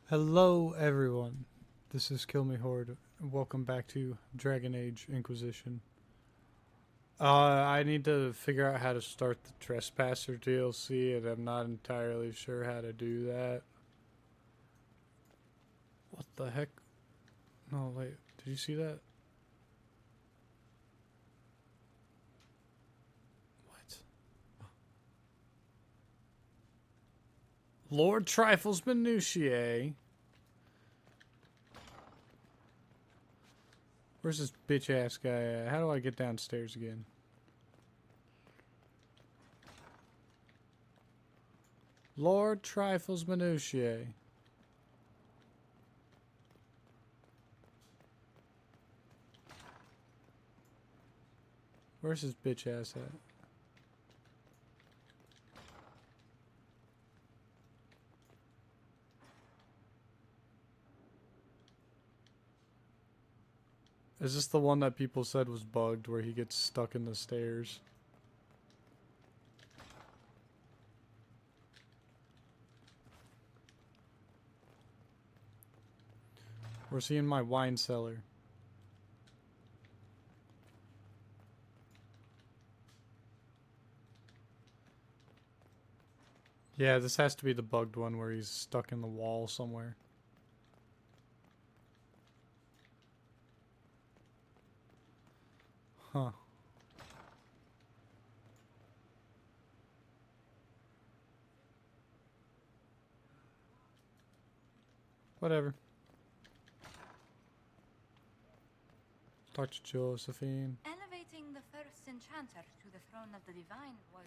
Hello everyone, this is Kill Me Horde, and welcome back to Dragon Age Inquisition. I need to figure out how to start the Trespasser DLC, and I'm not entirely sure how to do that. What the heck? No, wait, did you see that? What? Lord Trifles Minutiae. Where's this bitch ass guy at? How do I get downstairs again? Lord Trifles Minutiae. Where's his bitch ass at? Is this the one that people said was bugged where he gets stuck in the stairs? We're seeing my wine cellar. Yeah, this has to be the bugged one where he's stuck in the wall somewhere. Huh. Whatever. Talk to Josephine. Elevating the first enchanter to the throne of the divine was...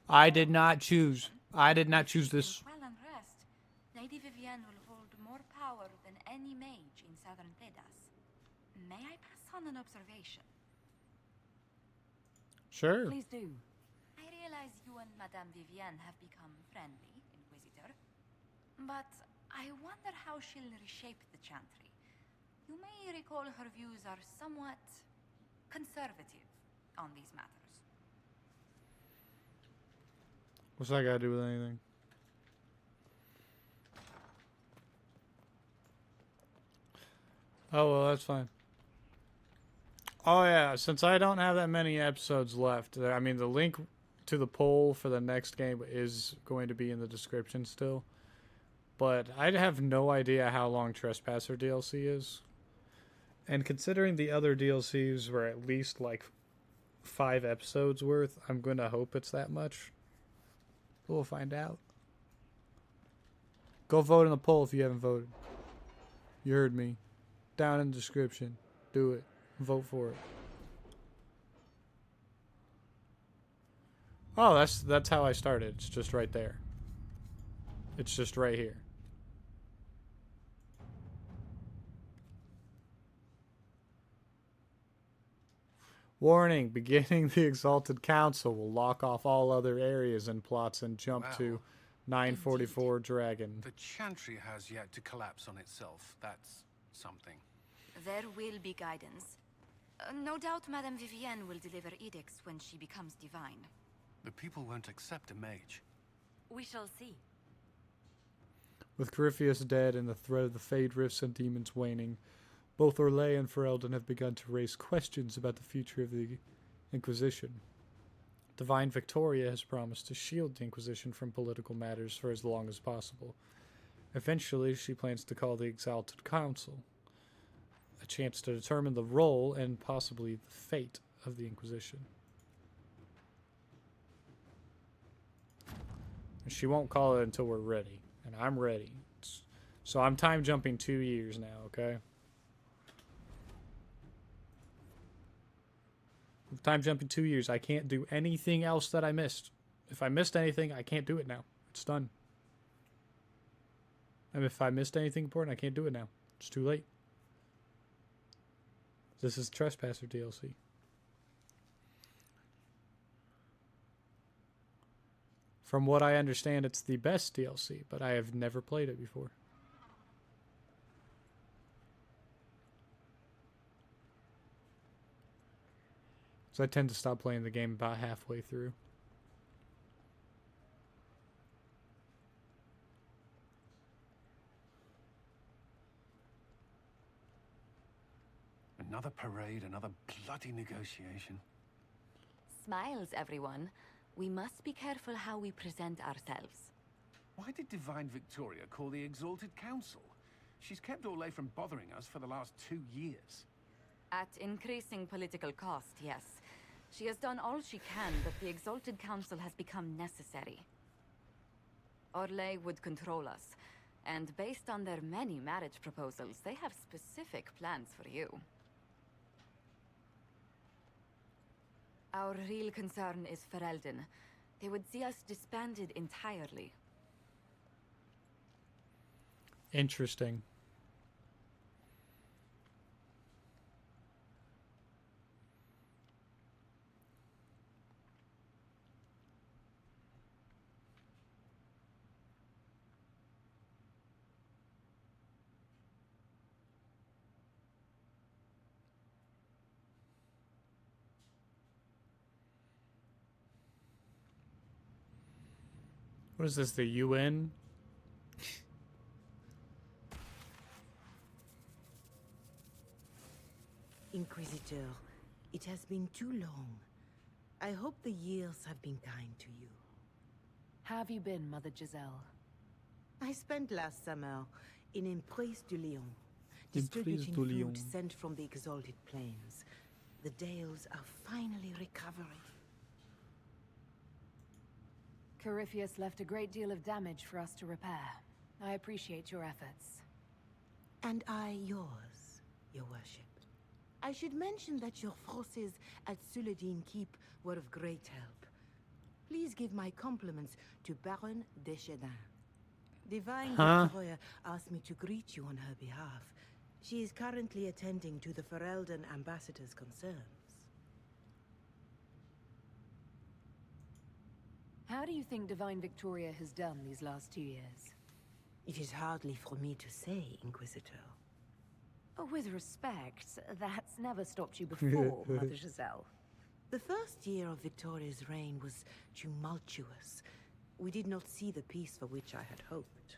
I did not choose. I did not choose In this. quell and rest, Lady Vivienne will hold more power than any mage in southern Thedas. May I pass on an observation? Sure. Please do. I realize you and Madame Vivienne have become friendly, Inquisitor. But I wonder how she'll reshape the Chantry. You may recall her views are somewhat conservative on these matters. What's that got to do with anything? Oh, well, that's fine. Oh, yeah, since I don't have that many episodes left, I mean, the link to the poll for the next game is going to be in the description still. But I have no idea how long Trespasser DLC is. And considering the other DLCs were at least like 5 episodes worth, I'm going to hope it's that much. We'll find out. Go vote in the poll if you haven't voted. You heard me. Down in the description. Do it. Vote for it. Oh, that's how I started. It's just right there. It's just right here. Warning, beginning the Exalted Council will lock off all other areas and plots and jump to 944 Dragon. The Chantry has yet to collapse on itself. That's something. There will be guidance. No doubt Madame Vivienne will deliver edicts when she becomes divine. The people won't accept a mage. We shall see. With Corypheus dead and the threat of the Fade Rifts and Demons waning, both Orlais and Ferelden have begun to raise questions about the future of the Inquisition. Divine Victoria has promised to shield the Inquisition from political matters for as long as possible. Eventually, she plans to call the Exalted Council, a chance to determine the role and possibly the fate of the Inquisition. And she won't call it until we're ready, and I'm ready. So I'm time jumping 2 years now, okay? Time jumping 2 years. I can't do anything else that I missed. If I missed anything, I can't do it now. It's done. And if I missed anything important, I can't do it now. It's too late. This is Trespasser DLC. From what I understand, it's the best DLC, but I have never played it before. So I tend to stop playing the game about halfway through. Another parade, another bloody negotiation. Smiles, everyone. We must be careful how we present ourselves. Why did Divine Victoria call the Exalted Council? She's kept Orlais from bothering us for the last 2 years. At increasing political cost, yes. She has done all she can, but the Exalted Council has become necessary. Orlais would control us, and based on their many marriage proposals, they have specific plans for you. Our real concern is Ferelden. They would see us disbanded entirely. Interesting. What is this, the UN? Inquisitor, it has been too long. I hope the years have been kind to you. How have you been, Mother Giselle? I spent last summer in Emprise du Lion, Emprise distributing du food Lion. sent from the Exalted Plains. The Dales are finally recovering. Corypheus left a great deal of damage for us to repair. I appreciate your efforts. And I yours, your worship. I should mention that your forces at Suladin Keep were of great help. Please give my compliments to Baron Deschedin. Divine Victoria asked me to greet you on her behalf. She is currently attending to the Ferelden ambassador's concerns. How do you think Divine Victoria has done these last 2 years? It is hardly for me to say, Inquisitor. With respect, that's never stopped you before, Mother Giselle. The first year of Victoria's reign was tumultuous. We did not see the peace for which I had hoped.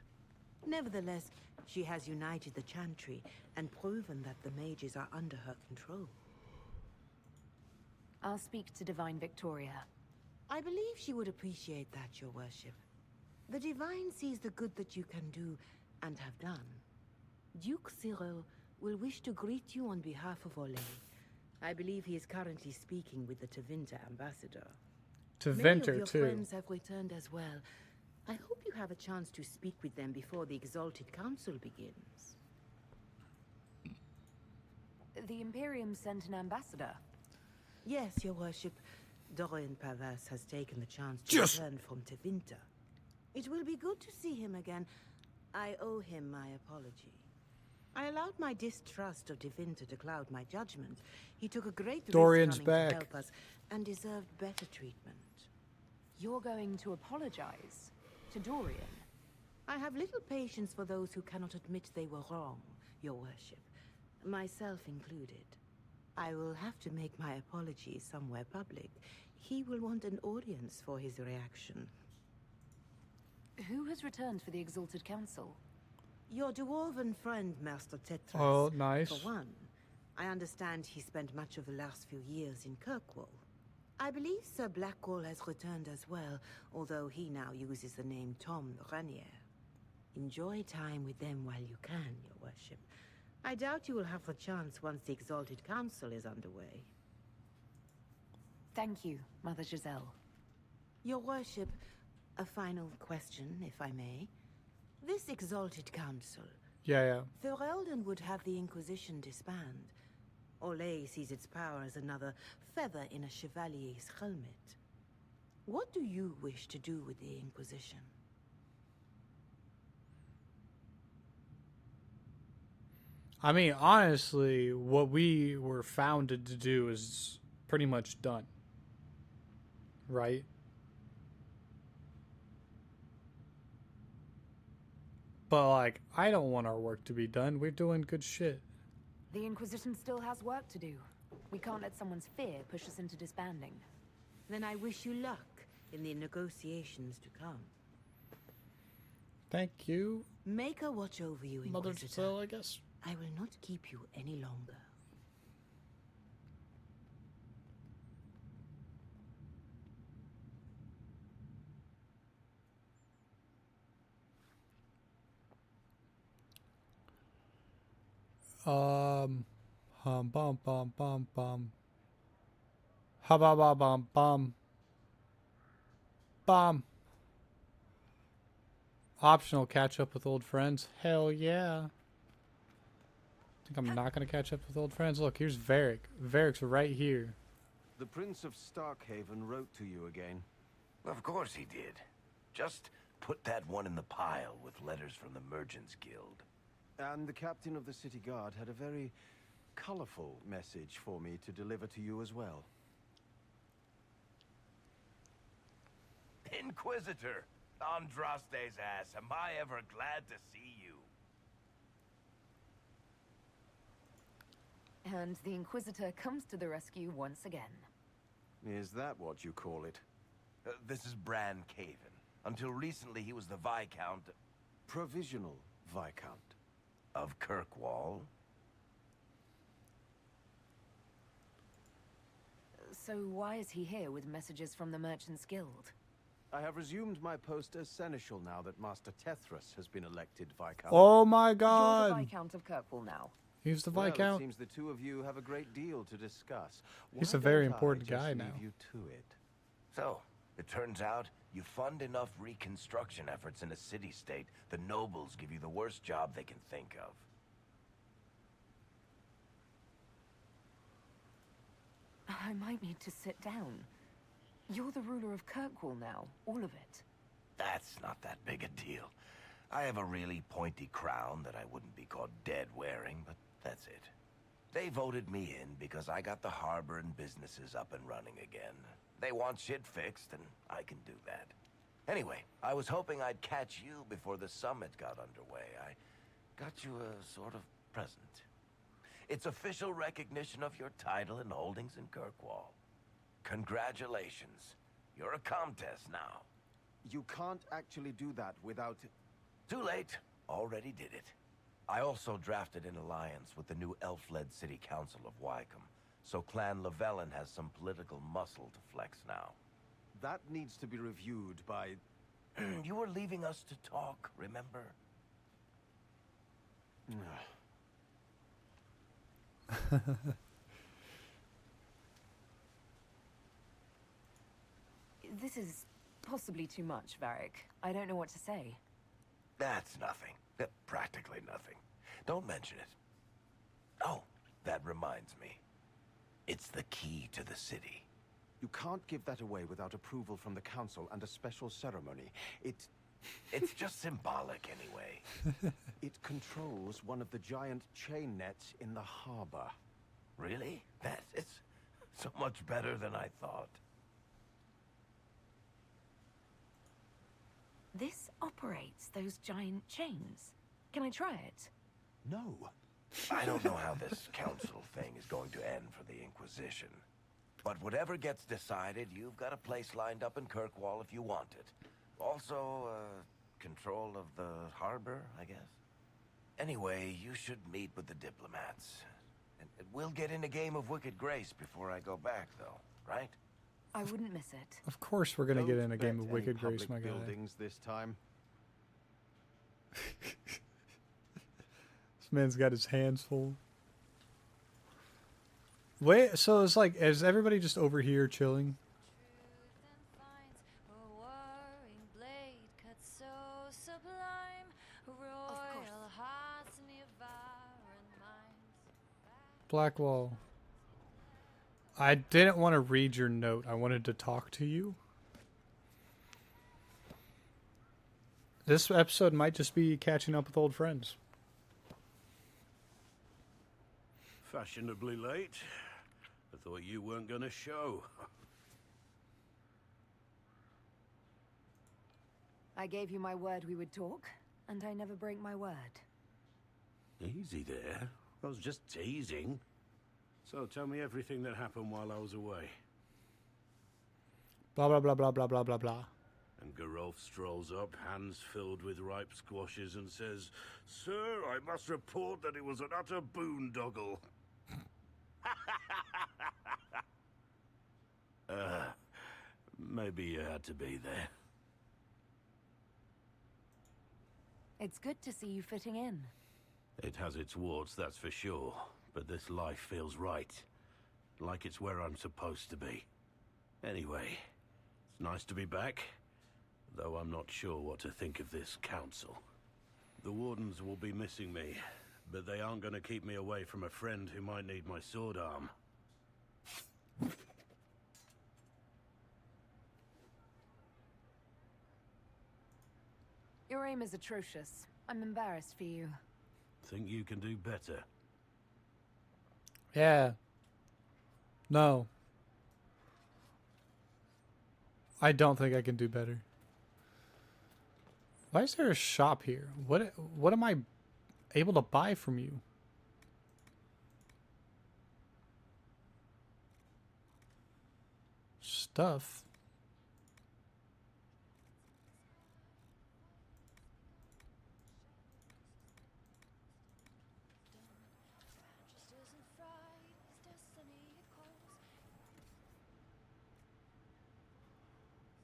Nevertheless, she has united the Chantry and proven that the mages are under her control. I'll speak to Divine Victoria. I believe she would appreciate that, your worship. The Divine sees the good that you can do and have done. Duke Cyril will wish to greet you on behalf of Orlais. I believe he is currently speaking with the Tevinter ambassador. Many of Tevinter, your too. friends have returned as well. I hope you have a chance to speak with them before the Exalted Council begins. The Imperium sent an ambassador. Yes, your worship. Dorian Pavas has taken the chance to Yes! return from Tevinter. It will be good to see him again. I owe him my apology. I allowed my distrust of Tevinter to cloud my judgment. He took a great Dorian's risk coming back. to help us and deserved better treatment. You're going to apologize to Dorian. I have little patience for those who cannot admit they were wrong, your worship. Myself included. I will have to make my apologies somewhere public. He will want an audience for his reaction. Who has returned for the Exalted Council? Your dwarven friend, Master Tetras. Oh, nice. For one, I understand he spent much of the last few years in Kirkwall. I believe Sir Blackwall has returned as well, although he now uses the name Tom Ranier. Enjoy time with them while you can, your worship. I doubt you will have the chance once the Exalted Council is underway. Thank you, Mother Giselle. Your worship, a final question, if I may. This Exalted Council, Yeah. Ferelden would have the Inquisition disband. Orlais sees its power as another feather in a chevalier's helmet. What do you wish to do with the Inquisition? I mean, honestly, what we were founded to do is pretty much done. Right? But, like, I don't want our work to be done. We're doing good shit. The Inquisition still has work to do. We can't let someone's fear push us into disbanding. Then I wish you luck in the negotiations to come. Thank you, May Maker watch over you, Mother Inquisitor. Giselle, I guess. I will not keep you any longer. Bum bum bum bum. Ha ba ba bum bum. Bum. Optional catch up with old friends. Hell yeah. Think I'm not gonna catch up with old friends. Look, here's Varric. Varric's right here. The Prince of Starkhaven wrote to you again. Of course he did. Just put that one in the pile with letters from the Merchants Guild. And the captain of the city guard had a very colorful message for me to deliver to you as well. Inquisitor! Andraste's ass, am I ever glad to see you? And the Inquisitor comes to the rescue once again. Is that what you call it? This is Bran Caven. Until recently, he was the Viscount Provisional Viscount. of Kirkwall. So why is he here with messages from the Merchants Guild? I have resumed my post as Seneschal now that Master Tethras has been elected Viscount. Oh my You're the god. Viscount of Kirkwall now. He's the Well, it Viscount. seems the two of you have a great deal to discuss. He's Why a very don't I important just guy leave now. you to it? So, it turns out, you fund enough reconstruction efforts in a city-state, the nobles give you the worst job they can think of. I might need to sit down. You're the ruler of Kirkwall now, all of it. That's not that big a deal. I have a really pointy crown that I wouldn't be caught dead wearing, but that's it. They voted me in because I got the harbor and businesses up and running again. They want shit fixed, and I can do that. Anyway, I was hoping I'd catch you before the summit got underway. I got you a sort of present. It's official recognition of your title and holdings in Kirkwall. Congratulations. You're a Comtesse now. You can't actually do that without... Too late. Already did it. I also drafted an alliance with the new elf-led city council of Wycombe, so Clan Llewellyn has some political muscle to flex now. That needs to be reviewed by... You were leaving us to talk, remember? This is possibly too much, Varric. I don't know what to say. That's nothing. Practically nothing. Don't mention it. Oh, that reminds me. It's the key to the city. You can't give that away without approval from the council and a special ceremony. It's just symbolic anyway. It controls one of the giant chain nets in the harbor. Really? It's so much better than I thought. This operates those giant chains. Can I try it? No. I don't know how this council thing is going to end for the Inquisition. But whatever gets decided, you've got a place lined up in Kirkwall if you want it. Also, control of the harbor, I guess. Anyway, you should meet with the diplomats. And we'll get in a game of Wicked Grace before I go back, though, right? I wouldn't miss it. Of course we're gonna get Don't in a game bet of any Wicked Grace, my public guy. buildings this time. This man's got his hands full. Wait, so it's like, is everybody just over here chilling? Blackwall. I didn't want to read your note. I wanted to talk to you. This episode might just be catching up with old friends. Fashionably late. I thought you weren't gonna show. I gave you my word we would talk, and I never break my word. Easy there. I was just teasing. So tell me everything that happened while I was away. Blah, blah, blah, blah, blah, blah, blah, blah. And Geralf strolls up, hands filled with ripe squashes, and says, "Sir, I must report that it was an utter boondoggle." Maybe you had to be there. It's good to see you fitting in. It has its warts, that's for sure, but this life feels right. Like it's where I'm supposed to be. Anyway, it's nice to be back, though I'm not sure what to think of this council. The Wardens will be missing me, but they aren't going to keep me away from a friend who might need my sword arm. Your aim is atrocious. I'm embarrassed for you. Think you can do better? Yeah. No. I don't think I can do better. Why is there a shop here? What am I able to buy from you? Stuff.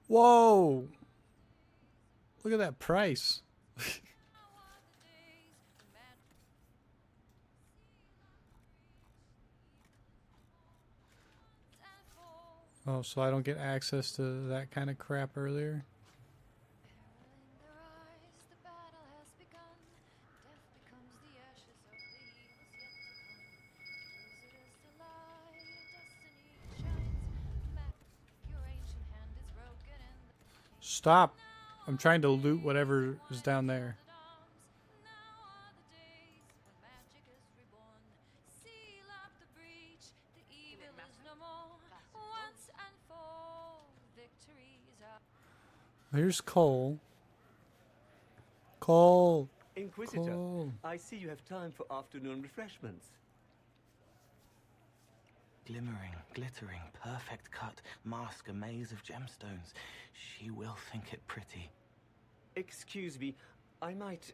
Whoa! Look at that price. Oh, so I don't get access to that kind of crap earlier? Stop! I'm trying to loot whatever is down there. Here's Cole. Cole! Inquisitor, Cole! I see you have time for afternoon refreshments. Glimmering, glittering, perfect cut, mask a maze of gemstones. She will think it pretty. Excuse me, I might,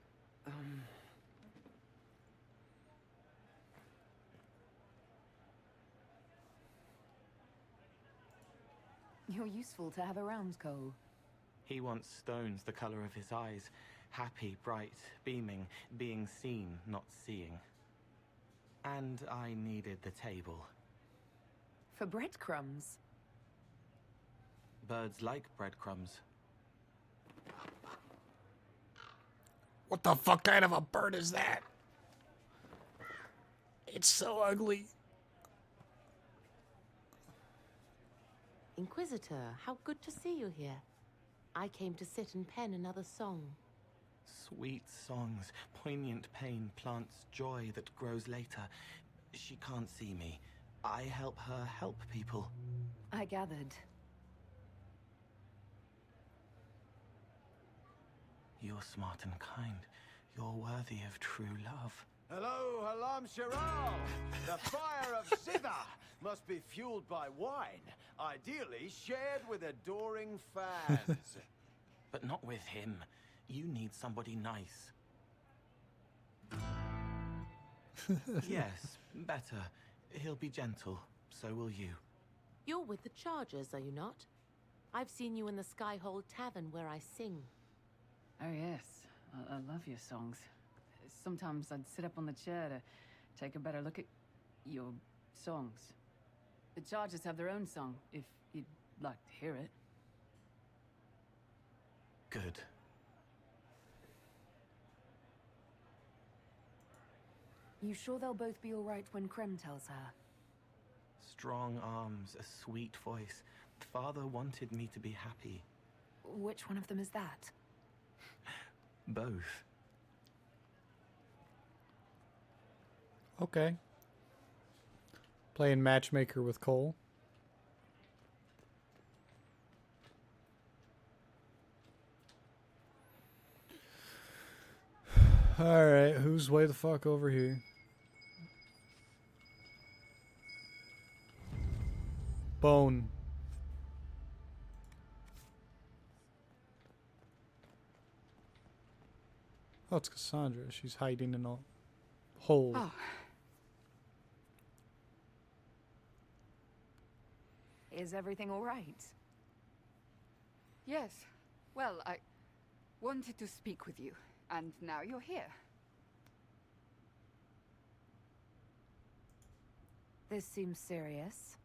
You're useful to have around, Cole. He wants stones the color of his eyes. Happy, bright, beaming, being seen, not seeing. And I needed the table. For breadcrumbs. Birds like breadcrumbs. What the fuck kind of a bird is that? It's so ugly. Inquisitor, how good to see you here. I came to sit and pen another song. Sweet songs, poignant pain plants joy that grows later. She can't see me. I help her help people. I gathered. You're smart and kind. You're worthy of true love. Hello, Halam Shiral! The fire of Sitha must be fueled by wine, ideally shared with adoring fans. But not with him. You need somebody nice. Yes, better. He'll be gentle. So will you. You're with the Chargers, are you not? I've seen you in the Skyhold Tavern where I sing. Oh yes, I love your songs. Sometimes I'd sit up on the chair to take a better look at your songs. The Chargers have their own song, if you'd like to hear it. Good. You sure they'll both be all right when Krem tells her? Strong arms, a sweet voice. Father wanted me to be happy. Which one of them is that? Both. Okay. Playing matchmaker with Cole. Alright, who's way the fuck over here? Bone. Oh, it's Cassandra. She's hiding in a hole. Oh. Is everything all right? Yes. Well, I wanted to speak with you, and now you're here. This seems serious.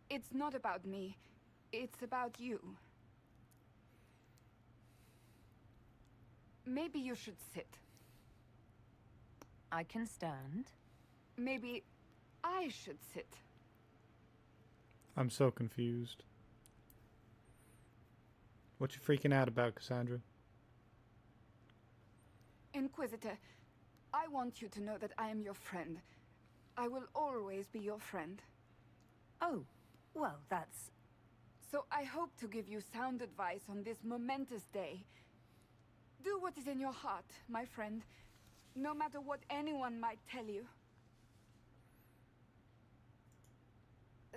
It's not about me. It's about you. Maybe you should sit. I can stand. Maybe I should sit. I'm so confused. What you freaking out about, Cassandra? Inquisitor, I want you to know that I am your friend. I will always be your friend. Oh, well, that's... So I hope to give you sound advice on this momentous day. Do what is in your heart, my friend, no matter what anyone might tell you.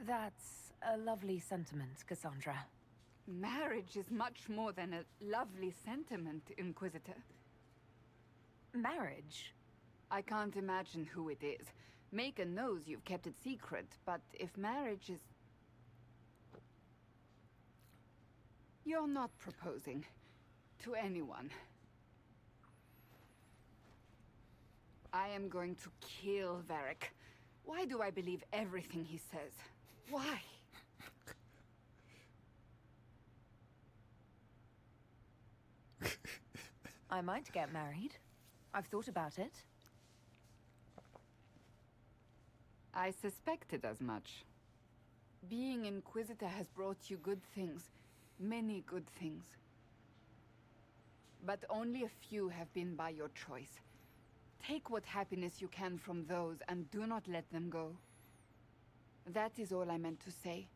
That's a lovely sentiment, Cassandra. Marriage is much more than a lovely sentiment, Inquisitor. Marriage? I can't imagine who it is. Maker knows you've kept it secret, but if marriage is... You're not proposing to anyone. I am going to kill Varric. Why do I believe everything he says? Why? I might get married. I've thought about it. I suspected as much. Being Inquisitor has brought you good things. Many good things. But only a few have been by your choice. Take what happiness you can from those and do not let them go. That is all I meant to say.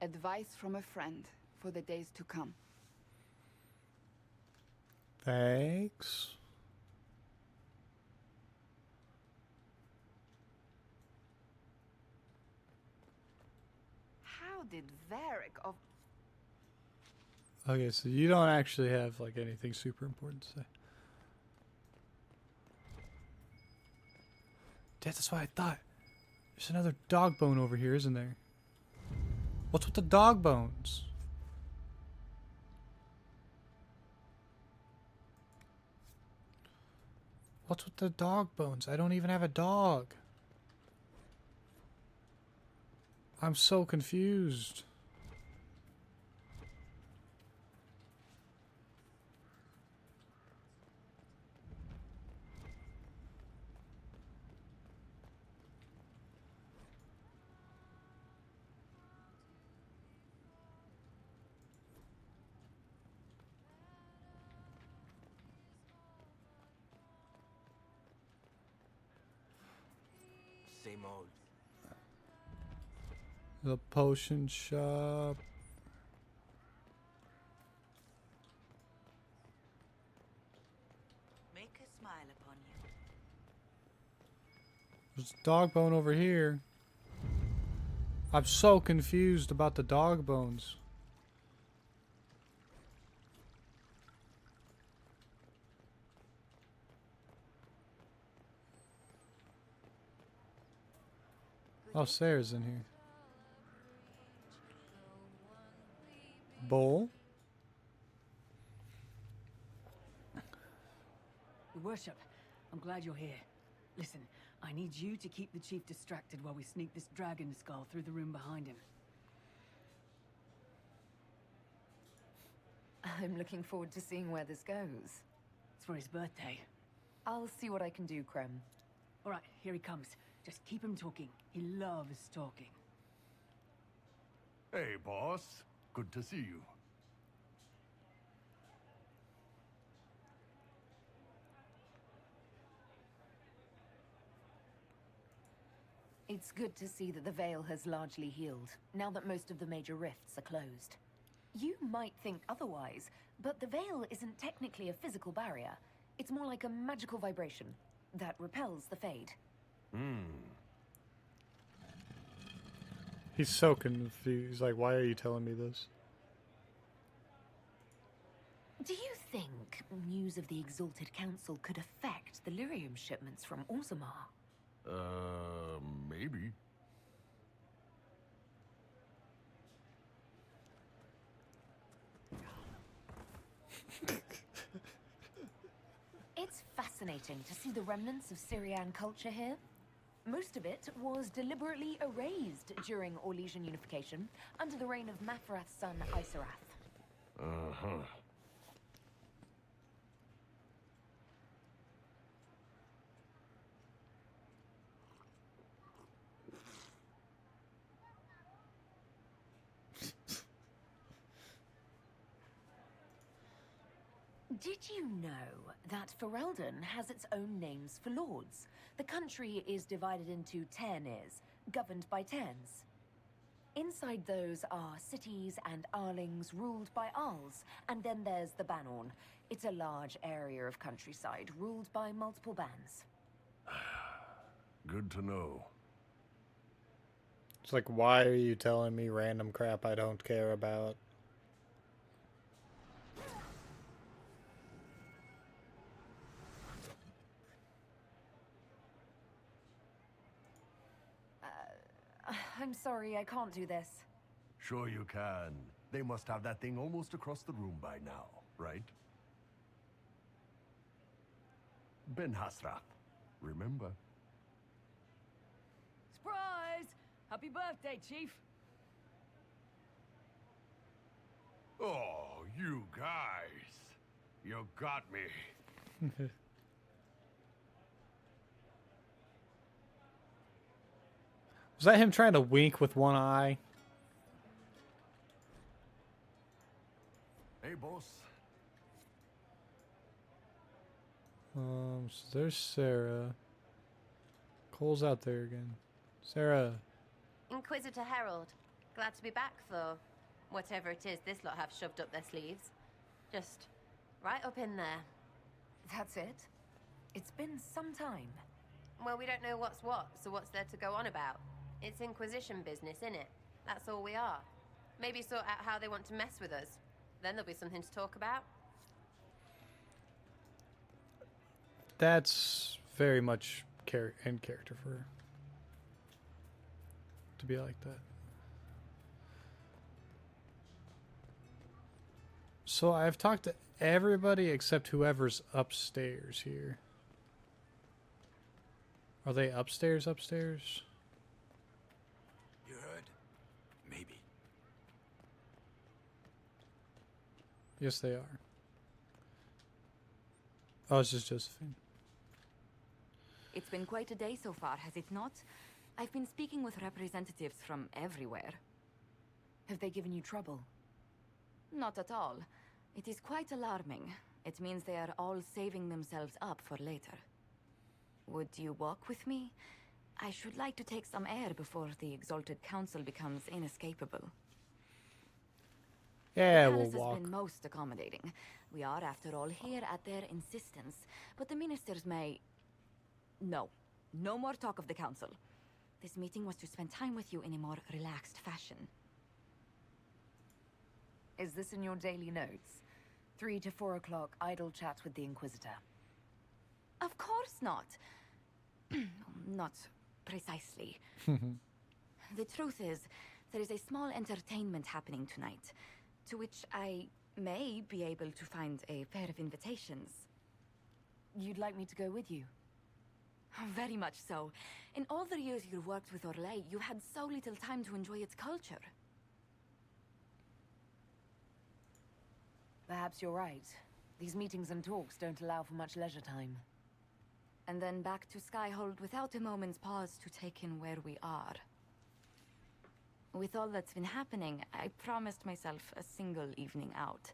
Advice from a friend for the days to come. Thanks. How did Varric of... Okay, so you don't actually have like anything super important to say. That's what I thought. There's another dog bone over here, isn't there? What's with the dog bones? What's with the dog bones? I don't even have a dog. I'm so confused. Same old. The potion shop. Make a smile upon you. There's a dog bone over here. I'm so confused about the dog bones. Oh, Sarah's in here. Bowl? Your worship, I'm glad you're here. Listen, I need you to keep the chief distracted while we sneak this dragon skull through the room behind him. I'm looking forward to seeing where this goes. It's for his birthday. I'll see what I can do, Krem. All right, here he comes. Just keep him talking. He loves talking. Hey, boss. Good to see you. It's good to see that the Veil has largely healed, now that most of the major rifts are closed. You might think otherwise, but the Veil isn't technically a physical barrier. It's more like a magical vibration that repels the Fade. He's so confused. He's like, why are you telling me this? Do you think news of the Exalted Council could affect the lyrium shipments from Orzammar? Maybe. It's fascinating to see the remnants of Syrian culture here. Most of it was deliberately erased during Orlesian unification under the reign of Mafrath's son Isarath. Uh-huh. Did you know that Ferelden has its own names for lords? The country is divided into Ternirs, governed by Terns. Inside those are cities and Arlings ruled by Arls, and then there's the Banorn. It's a large area of countryside ruled by multiple bands. Good to know. It's like, why are you telling me random crap I don't care about? I'm sorry, I can't do this. Sure you can. They must have that thing almost across the room by now, right? Ben Hasrath, remember? Surprise! Happy birthday, Chief! Oh, you guys. You got me. Was that him trying to wink with one eye? Hey, boss. So there's Sarah. Cole's out there again. Sarah. Inquisitor Herald. Glad to be back for whatever it is this lot have shoved up their sleeves. Just right up in there. That's it? It's been some time. Well, we don't know what's what, so what's there to go on about? It's Inquisition business, innit? That's all we are. Maybe sort out how they want to mess with us. Then there'll be something to talk about. That's very much in character for her to be like that. So I've talked to everybody except whoever's upstairs here. Are they upstairs? You heard? Maybe. Yes, they are. Oh, it's just Josephine. It's been quite a day so far, has it not? I've been speaking with representatives from everywhere. Have they given you trouble? Not at all. It is quite alarming. It means they are all saving themselves up for later. Would you walk with me? I should like to take some air before the Exalted Council becomes inescapable. Yeah, the we'll palace walk. has been most accommodating. We are, after all, here at their insistence. But the ministers may... No. No more talk of the council. This meeting was to spend time with you in a more relaxed fashion. Is this in your daily notes? 3 to 4 o'clock, idle chat with the Inquisitor. Of course not. Not precisely. The truth is, there is a small entertainment happening tonight, to which I may be able to find a pair of invitations. You'd like me to go with you? Very much so. In all the years you've worked with Orlais, you've had so little time to enjoy its culture. Perhaps you're right. These meetings and talks don't allow for much leisure time. And then back to Skyhold without a moment's pause to take in where we are. With all that's been happening, I promised myself a single evening out.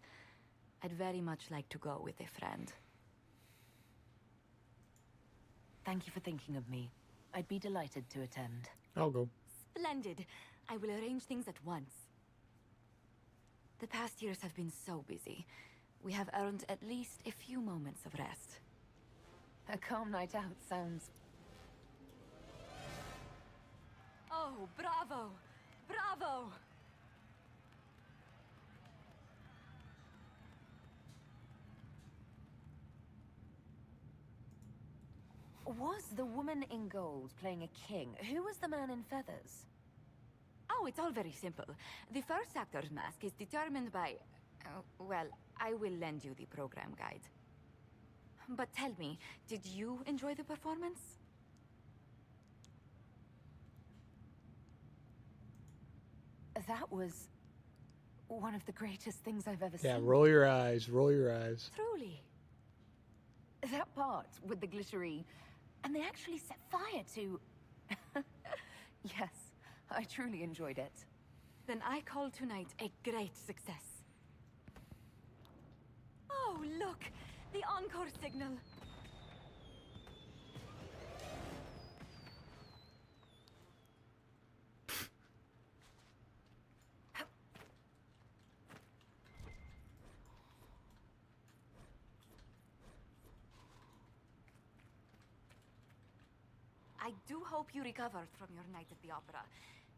I'd very much like to go with a friend. Thank you for thinking of me. I'd be delighted to attend. I'll go. Splendid. I will arrange things at once. The past years have been so busy. We have earned at least a few moments of rest. A calm night out sounds... Oh, bravo! Bravo! Was the woman in gold playing a king? Who was the man in feathers? Oh, it's all very simple. The first actor's mask is determined by... well, I will lend you the program guide. But tell me, did you enjoy the performance? That was one of the greatest things I've ever Yeah, seen. roll your eyes, roll your eyes. Truly. That part with the glittery, and they actually set fire to... Yes, I truly enjoyed it. Then I call tonight a great success. Oh, look! The encore signal! I do hope you recovered from your night at the opera.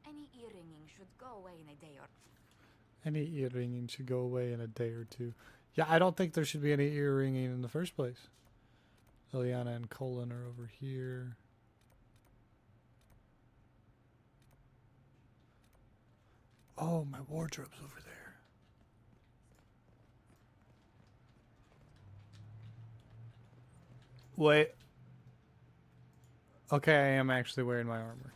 Any ear-ringing should go away in a day or... Any ear ringing should go away in a day or two. Yeah, I don't think there should be any ear ringing in the first place. Liliana and Colin are over here. Oh, my wardrobe's over there. Wait. Okay, I am actually wearing my armor.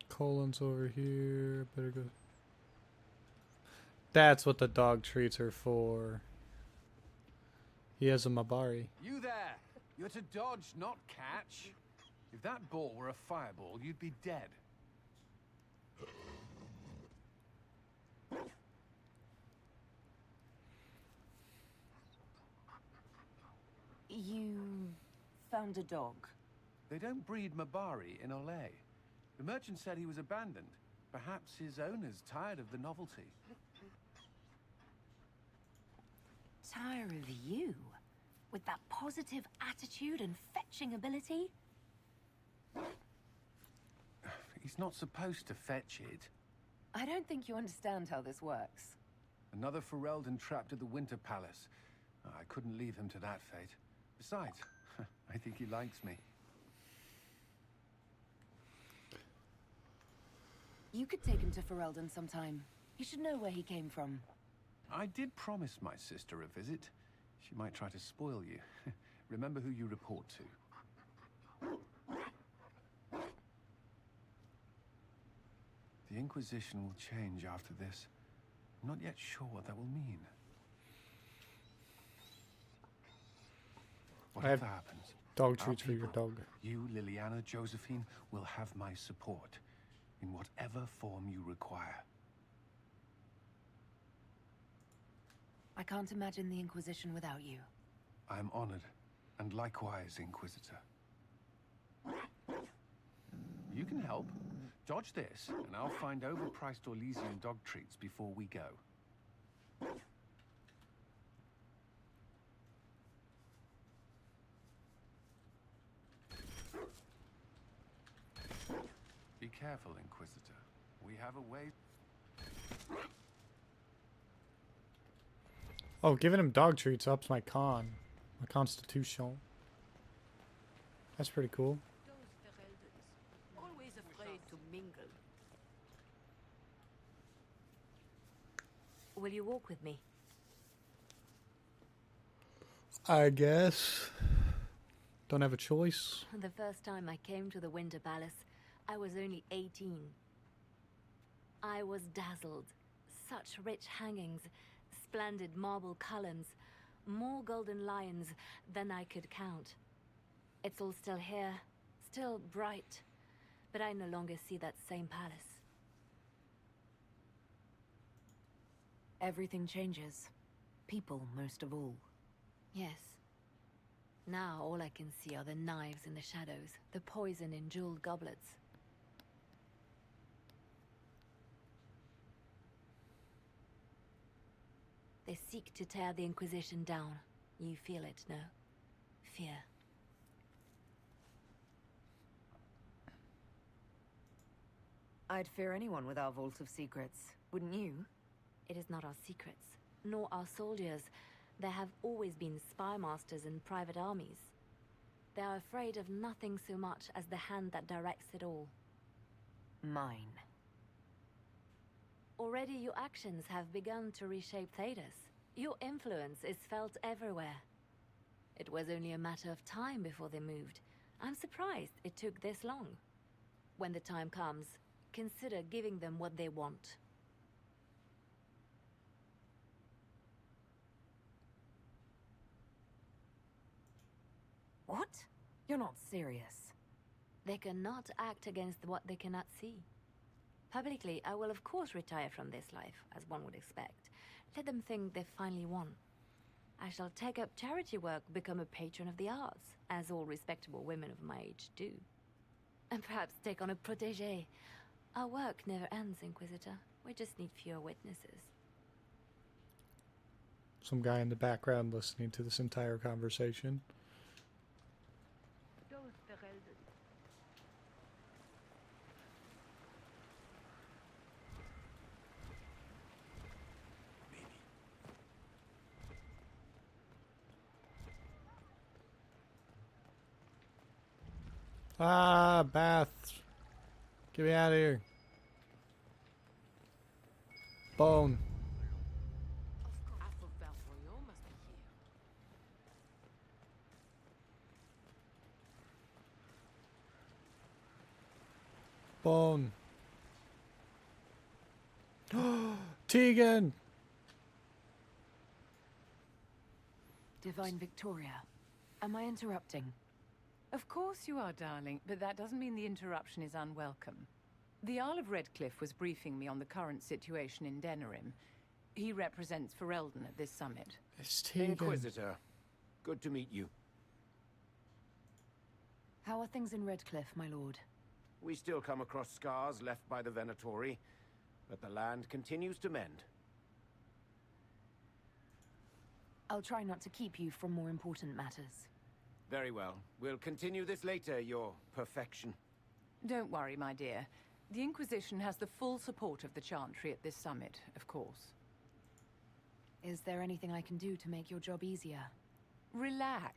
Colin's over here. Better go. That's what the dog treats are for. He has a Mabari. You there! You're to dodge, not catch. If that ball were a fireball, you'd be dead. You found a dog? They don't breed Mabari in Olay. The merchant said he was abandoned. Perhaps his owner's tired of the novelty. Tire of you? With that positive attitude and fetching ability? He's not supposed to fetch it. I don't think you understand how this works. Another Ferelden trapped at the Winter Palace. I couldn't leave him to that fate. Besides, I think he likes me. You could take him to Ferelden sometime. You should know where he came from. I did promise my sister a visit. She might try to spoil you. Remember who you report to. The Inquisition will change after this. I'm not yet sure what that will mean. Whatever happens, dog treats for your dog. You, Liliana, Josephine, will have my support in whatever form you require. I can't imagine the Inquisition without you. I am honored, and likewise, Inquisitor. You can help. Dodge this, and I'll find overpriced Orlesian dog treats before we go. Be careful, Inquisitor. We have a way... Oh, giving him dog treats ups my constitution. That's pretty cool. Always afraid to mingle. Will you walk with me? I guess. Don't have a choice. The first time I came to the Winter Palace, I was only 18. I was dazzled. Such rich hangings, splendid marble columns, more golden lions than I could count. It's all still here, still bright, but I no longer see that same palace. Everything changes. People, most of all. Yes. Now all I can see are the knives in the shadows, the poison in jeweled goblets. They seek to tear the Inquisition down. You feel it, no? Fear. I'd fear anyone with our vault of secrets, wouldn't you? It is not our secrets, nor our soldiers. There have always been spy masters and private armies. They are afraid of nothing so much as the hand that directs it all. Mine. Already your actions have begun to reshape Thedas. Your influence is felt everywhere. It was only a matter of time before they moved. I'm surprised it took this long. When the time comes, consider giving them what they want. What? You're not serious. They cannot act against what they cannot see. Publicly, I will of course retire from this life, as one would expect. Let them think they've finally won. I shall take up charity work, become a patron of the arts, as all respectable women of my age do. And perhaps take on a protégé. Our work never ends, Inquisitor. We just need fewer witnesses. Some guy in the background listening to this entire conversation. Ah, Bath. Get me out of here. Bone. Bone. Tegan! Divine Victoria, am I interrupting? Of course you are, darling, but that doesn't mean the interruption is unwelcome. The Earl of Redcliffe was briefing me on the current situation in Denerim. He represents Ferelden at this summit. It's Tegan. Inquisitor, good to meet you. How are things in Redcliffe, my lord? We still come across scars left by the Venatori, but the land continues to mend. I'll try not to keep you from more important matters. Very well. We'll continue this later, your perfection. Don't worry, my dear. The Inquisition has the full support of the Chantry at this summit, of course. Is there anything I can do to make your job easier? Relax.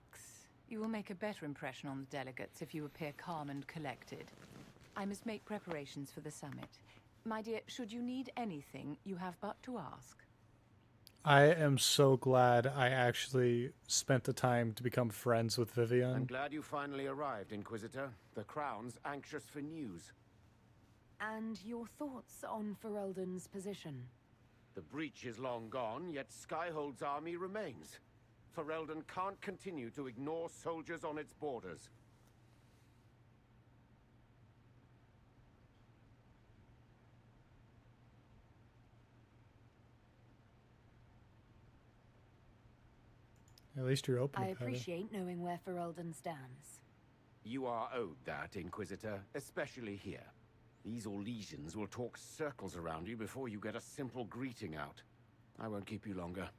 You will make a better impression on the delegates if you appear calm and collected. I must make preparations for the summit. My dear, should you need anything, you have but to ask. I am so glad I actually spent the time to become friends with Vivian. I'm glad you finally arrived, Inquisitor. The Crown's anxious for news. And your thoughts on Ferelden's position? The breach is long gone, yet Skyhold's army remains. Ferelden can't continue to ignore soldiers on its borders. At least you're open I about it. appreciate knowing where Ferelden stands. You are owed that, Inquisitor, especially here. These Orlesians will talk circles around you before you get a simple greeting out. I won't keep you longer.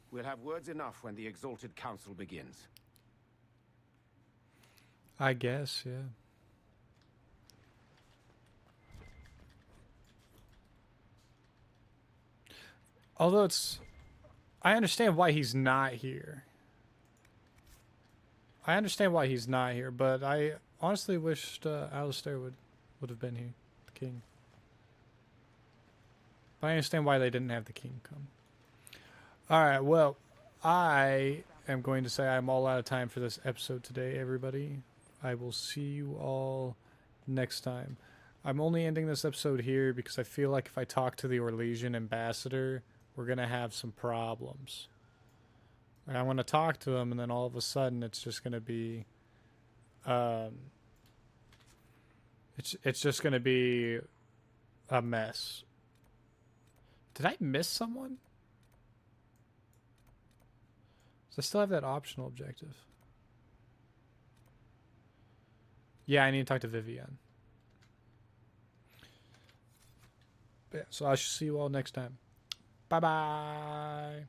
We'll have words enough when the Exalted Council begins. I guess, yeah. Although it's... I understand why he's not here. I understand why he's not here, but I honestly wished Alistair would have been here, the king. But I understand why they didn't have the king come. Alright, well, I am going to say I'm all out of time for this episode today, everybody. I will see you all next time. I'm only ending this episode here because I feel like if I talk to the Orlesian ambassador, we're going to have some problems. And I want to talk to him, and then all of a sudden it's just going to be... It's just going to be a mess. Did I miss someone? Does I still have that optional objective? Yeah, I need to talk to Vivian. But yeah, so I shall see you all next time. Bye-bye.